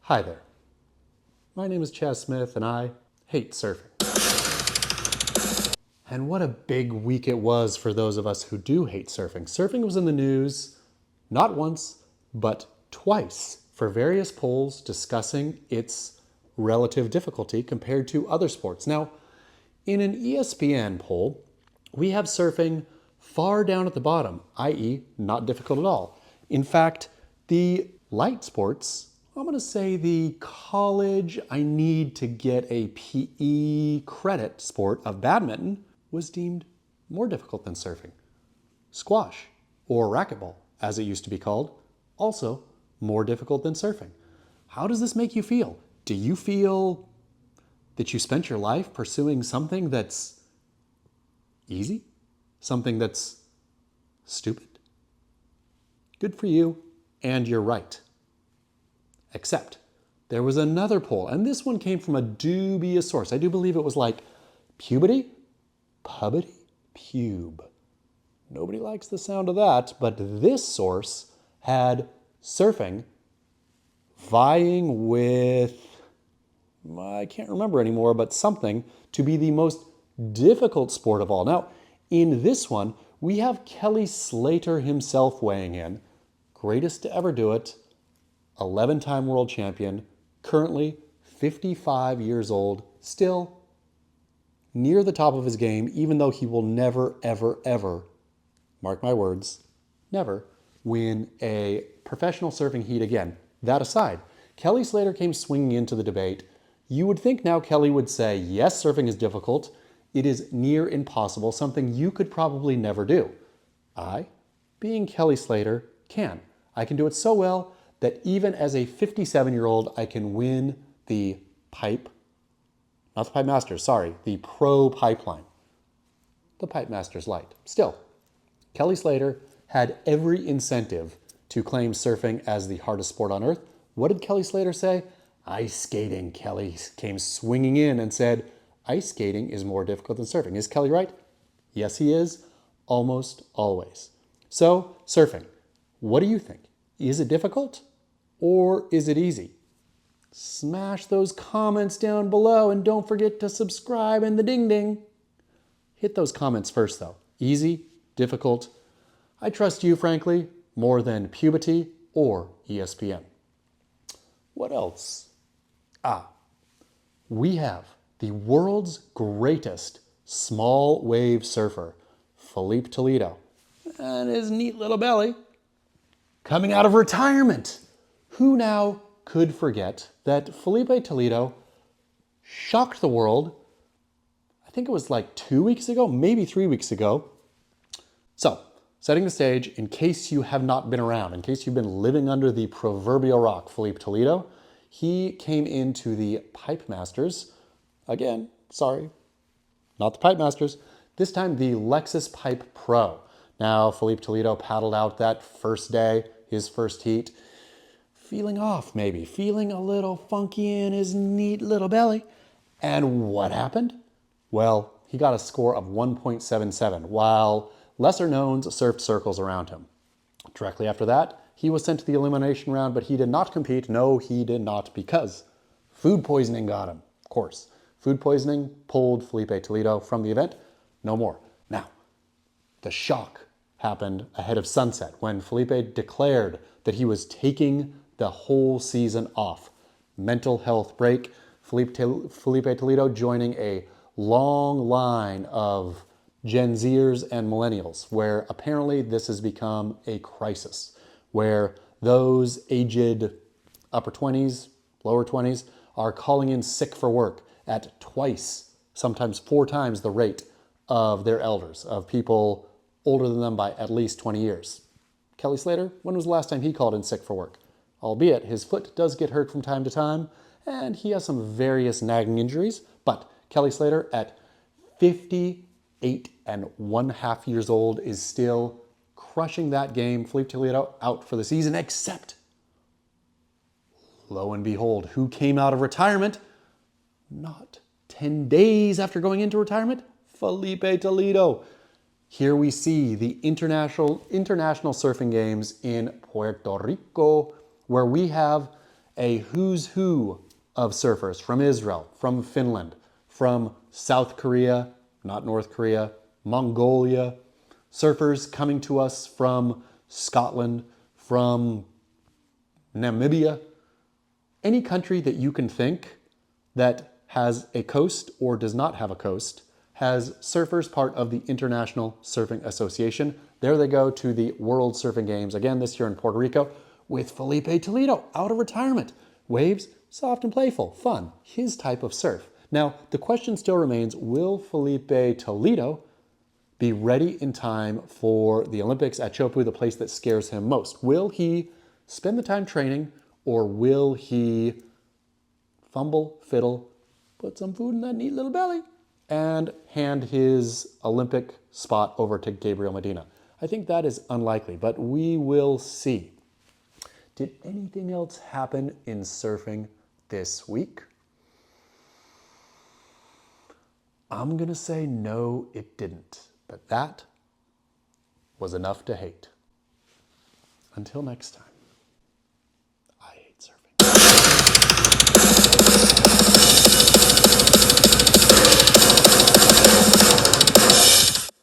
Hi there. My name is Chaz Smith and I hate surfing. And what a big week it was for those of us who do hate surfing. Surfing was in the news not once, but twice for various polls discussing its relative difficulty compared to other sports. Now, in an ESPN poll, we have surfing far down at the bottom, i.e. not difficult at all. In fact, the light sports, I'm going to say the college I need to get a PE credit sport of badminton was deemed more difficult than surfing. Squash, or racquetball, as it used to be called, also more difficult than surfing. How does this make you feel? Do you feel that you spent your life pursuing something that's easy? Something that's stupid? Good for you, and you're right. Except there was another poll, and this one came from a dubious source. I do believe it was like puberty? Pubity? Pube. Nobody likes the sound of that, but this source had surfing vying with, I can't remember anymore, but something to be the most difficult sport of all. Now, in this one, we have Kelly Slater himself weighing in, greatest to ever do it, 11-time world champion, currently 55 years old, still near the top of his game, even though he will never, ever, ever, mark my words, never win a professional surfing heat again. That aside, Kelly Slater came swinging into the debate. You would think now Kelly would say, yes, surfing is difficult. It is near impossible, something you could probably never do. I, being Kelly Slater, can. I can do it so well that even as a 57-year-old, I can win the pipe, not the Pipe Masters, sorry, the Pro Pipeline. The Pipe Masters Light. Still, Kelly Slater had every incentive to claim surfing as the hardest sport on earth. What did Kelly Slater say? Ice skating. Kelly came swinging in and said, ice skating is more difficult than surfing. Is Kelly right? Yes, he is. Almost always. So, surfing. What do you think? Is it difficult or is it easy? Smash those comments down below and don't forget to subscribe and the ding ding. Hit those comments first though. Easy, difficult. I trust you, frankly, more than puberty or ESPN. What else? We have the world's greatest small wave surfer, Filipe Toledo, and his neat little belly, coming out of retirement. Who now could forget that Filipe Toledo shocked the world, I think it was like 2 weeks ago, maybe 3 weeks ago. So, setting the stage, in case you have not been around, in case you've been living under the proverbial rock, Filipe Toledo, he came into the Pipe Masters. Again, sorry, not the Pipe Masters. This time the Lexus Pipe Pro. Now, Filipe Toledo paddled out that first day, his first heat, feeling off maybe, feeling a little funky in his neat little belly. And what happened? Well, he got a score of 1.77, while lesser knowns surfed circles around him. Directly after that, he was sent to the elimination round, but he did not compete. No, he did not, because food poisoning got him, of course. Food poisoning pulled Filipe Toledo from the event. No more. Now, the shock happened ahead of sunset when Filipe declared that he was taking the whole season off. Mental health break. Filipe Toledo joining a long line of Gen Zers and millennials, where apparently this has become a crisis, where those aged upper 20s, lower 20s are calling in sick for work at twice, sometimes 4 times the rate of their elders, of people older than them by at least 20 years. Kelly Slater, when was the last time he called in sick for work? Albeit his foot does get hurt from time to time, and he has some various nagging injuries, but Kelly Slater at 58 and 1/2 years old is still crushing that game. Filipe Toledo out for the season, except, lo and behold, who came out of retirement? Not 10 days after going into retirement, Filipe Toledo. Here we see the international surfing games in Puerto Rico, where we have a who's who of surfers from Israel, from Finland, from South Korea, not North Korea, Mongolia, surfers coming to us from Scotland, from Namibia, any country that you can think that has a coast or does not have a coast has surfers part of the International Surfing Association. There they go to the World Surfing Games, again this year in Puerto Rico, with Filipe Toledo out of retirement. Waves, soft and playful, fun, his type of surf. Now, the question still remains, will Filipe Toledo be ready in time for the Olympics at Chopu, the place that scares him most? Will he spend the time training, or will he fumble, fiddle, put some food in that neat little belly, and hand his Olympic spot over to Gabriel Medina? I think that is unlikely, but we will see. Did anything else happen in surfing this week? I'm gonna say no, it didn't, but that was enough to hate. Until next time.